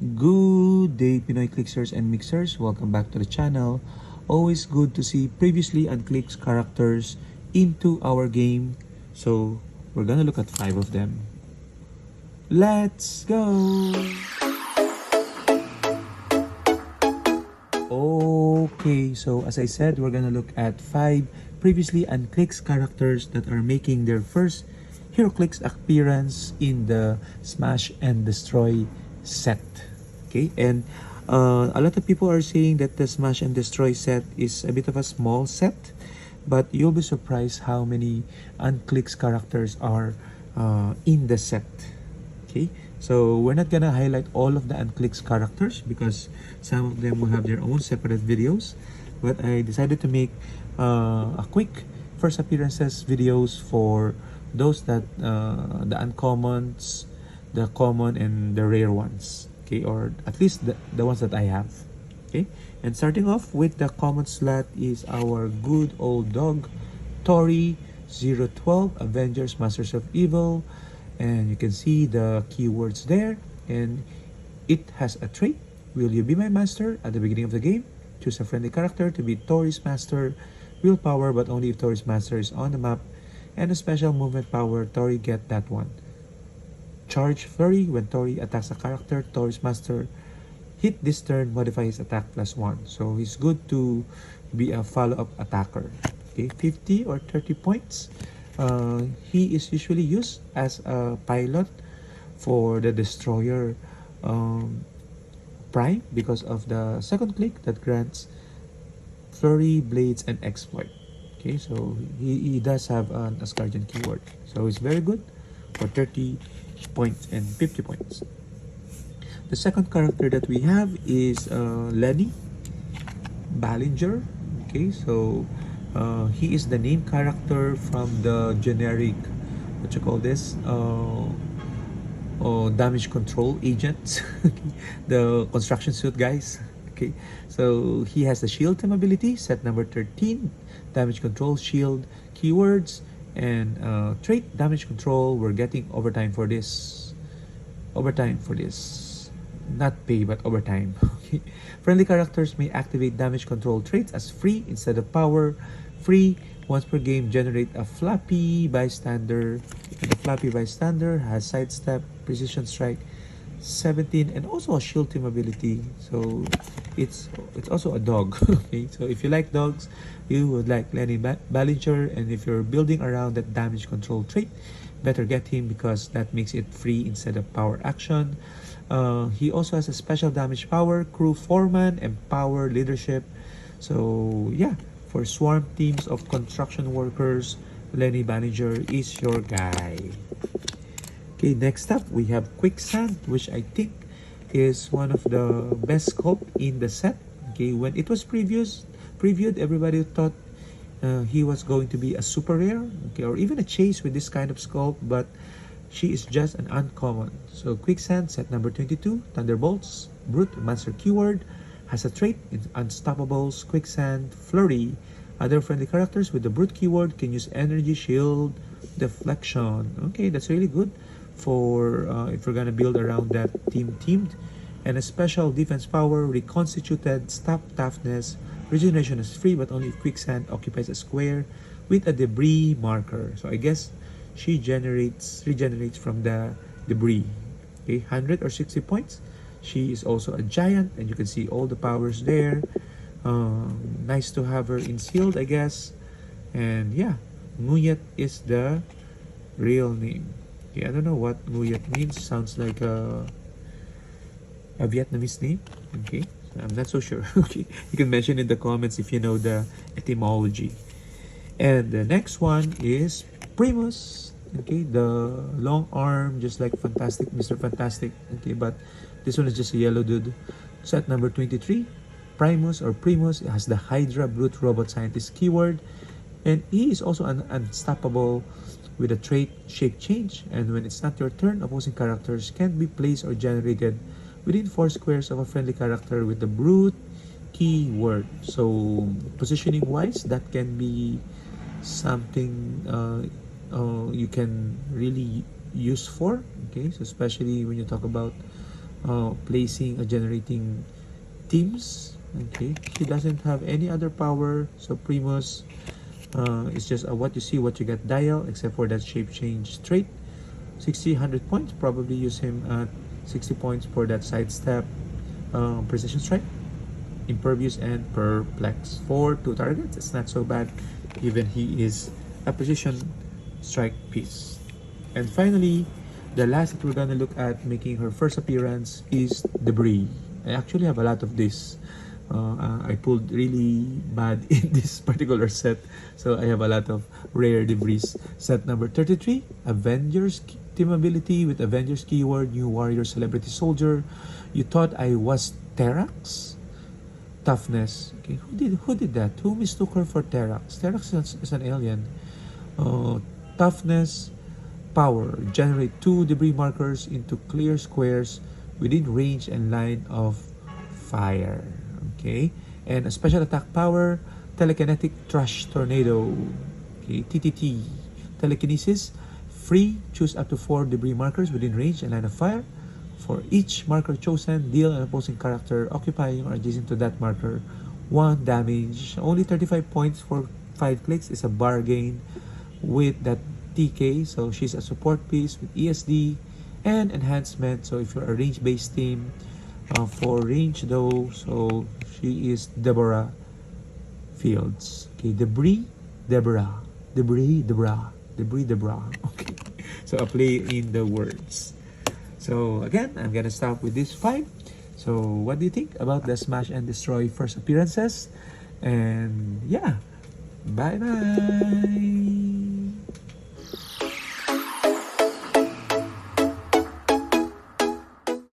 Good day, Pinoy Clicksters and Mixers. Welcome back to the channel. Always good to see previously unclicked characters into our game. So, we're gonna look at 5 of them. Let's go! Okay, so as I said, we're gonna look at 5 previously unclicked characters that are making their first Heroclix appearance in the Smash and Destroy set. Okay, and a lot of people are saying that the Smash and Destroy set is a bit of a small set, but you'll be surprised how many unclicked characters are in the set. Okay, so we're not gonna highlight all of the unclicked characters because some of them will have their own separate videos, but I decided to make a quick first appearances videos for those that the uncommons, the common, and the rare ones. Okay, or at least the ones that I have. Okay, and starting off with the common slot is our good old dog Tori 012 Avengers Masters of Evil, and you can see the keywords there, and it has a trait. Will you be my master? At the beginning of the game, choose a friendly character to be Tori's master. Willpower, but only if Tori's master is on the map, and a special movement power. Tori get that one. Charge Flurry. When Tori attacks a character, Tori's master hit this turn, modify his attack +1. So he's good to be a follow-up attacker. Okay, 50 or 30 points. He is usually used as a pilot for the Destroyer Prime because of the second click that grants Flurry, Blades, and Exploit. Okay, so he does have an Asgardian keyword. So it's very good for 30 points and 50 points. The second character that we have is Lenny Ballinger. Okay, so he is the name character from the generic, what you call this, damage control agents, the construction suit guys. Okay, so he has the shield team ability, set number 13, damage control, shield, keywords, and trait damage control. We're getting overtime for this. Not pay, but overtime. Okay. Friendly characters may activate damage control traits as free instead of power. Free, once per game, generate a Flappy Bystander. And the Flappy Bystander has sidestep, precision strike, 17, and also a shield team ability. So it's also a dog. Okay, so if you like dogs, you would like Lenny Ballinger, and if you're building around that damage control trait, better get him because that makes it free instead of power action. He also has a special damage power, crew foreman, and power leadership. So yeah, for swarm teams of construction workers, Lenny Ballinger is your guy. Okay, next up we have Quicksand, which I think is one of the best scope in the set. Okay, when it was previewed, everybody thought he was going to be a super rare, okay, or even a chase with this kind of scope, but she is just an uncommon. So Quicksand, set number 22, Thunderbolts, Brute, Monster keyword, has a trait, it's Unstoppables, Quicksand, Flurry. Other friendly characters with the Brute keyword can use Energy, Shield, Deflection. Okay, that's really good for if we're gonna build around that teamed. And a special defense power, Reconstituted, Stop Toughness. Regeneration is free, but only if Quicksand occupies a square with a debris marker. So I guess she regenerates from the debris. Okay, 100 or 60 points. She is also a giant, and you can see all the powers there. Nice to have her in sealed, I guess. And yeah, Nguyet is the real name. Okay, I don't know what Nguyet means. Sounds like a Vietnamese name. Okay, I'm not so sure. Okay, you can mention in the comments if you know the etymology. And the next one is Primus. Okay, the long arm, just like Fantastic, Mr. Fantastic. Okay, but this one is just a yellow dude. Set number 23, Primus or Primus. It has the Hydra Brute Robot Scientist keyword, and he is also unstoppable with a trait Shape Change. And when it's not your turn, opposing characters can't be placed or generated within 4 squares of a friendly character with the Brute keyword. So positioning wise, that can be something you can really use for. Okay, so especially when you talk about placing generating teams. Okay, she doesn't have any other power, so Primus it's just a what you see, what you get dial, except for that shape change trait. 60, 100 points. Probably use him at 60 points for that sidestep, precision strike, impervious, and perplex for 2 targets. It's not so bad, given he is a precision strike piece. And finally, the last that we're gonna look at making her first appearance is Debris. I actually have a lot of this. I pulled really bad in this particular set, so I have a lot of rare debris. Set number 33, Avengers team ability with Avengers keyword, new warrior celebrity soldier. You thought I was Terax? Toughness. Okay, who did that? Who mistook her for Terax? Terax is an alien. Toughness, power. Generate 2 debris markers into clear squares within range and line of fire. Okay, and a special attack power, telekinetic trash tornado. Okay, TTT. Telekinesis, free. Choose up to 4 debris markers within range and line of fire. For each marker chosen, deal an opposing character occupying or adjacent to that marker 1 damage. Only 35 points for 5 clicks is a bargain with that TK. So she's a support piece with ESD and enhancement. So if you're a range-based team, for range though, so she is Deborah Fields. Okay, Debris, Deborah. Okay, so a play in the words. So again, I'm gonna start with this 5. So what do you think about the Smash and Destroy first appearances? And yeah, bye bye.